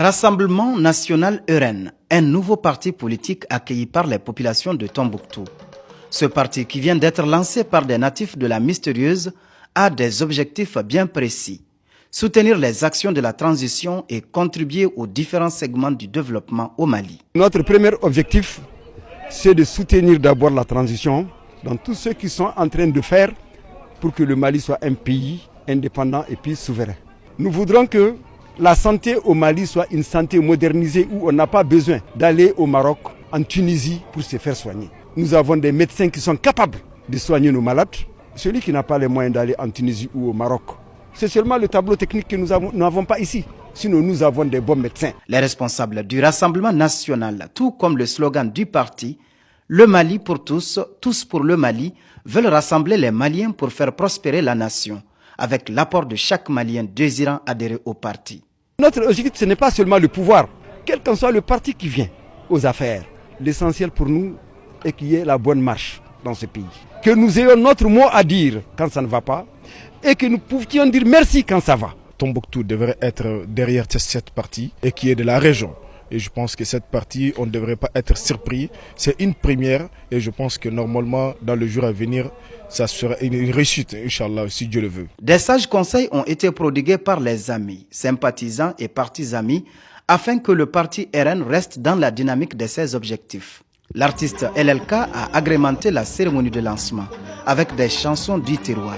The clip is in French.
Rassemblement national Euren, un nouveau parti politique accueilli par les populations de Tombouctou. Ce parti, qui vient d'être lancé par des natifs de la Mystérieuse, a des objectifs bien précis. Soutenir les actions de la transition et contribuer aux différents segments du développement au Mali. Notre premier objectif, c'est de soutenir d'abord la transition dans tout ce qu'ils sont en train de faire pour que le Mali soit un pays indépendant et puis souverain. Nous voudrons que la santé au Mali soit une santé modernisée où on n'a pas besoin d'aller au Maroc, en Tunisie pour se faire soigner. Nous avons des médecins qui sont capables de soigner nos malades. Celui qui n'a pas les moyens d'aller en Tunisie ou au Maroc, c'est seulement le tableau technique que nous n'avons pas ici. Sinon, nous avons des bons médecins. Les responsables du Rassemblement national, tout comme le slogan du parti, le Mali pour tous, tous pour le Mali, veulent rassembler les Maliens pour faire prospérer la nation, avec l'apport de chaque Malien désirant adhérer au parti. Notre objectif, ce n'est pas seulement le pouvoir, quel qu'en soit le parti qui vient aux affaires. L'essentiel pour nous est qu'il y ait la bonne marche dans ce pays. Que nous ayons notre mot à dire quand ça ne va pas et que nous puissions dire merci quand ça va. Tombouctou devrait être derrière cette partie et qui est de la région. Et je pense que cette partie, on ne devrait pas être surpris. C'est une première et je pense que normalement, dans le jour à venir, ça sera une réussite, Inch'Allah, si Dieu le veut. Des sages conseils ont été prodigués par les amis, sympathisants et partis afin que le parti RN reste dans la dynamique de ses objectifs. L'artiste LLK a agrémenté la cérémonie de lancement avec des chansons du terroir.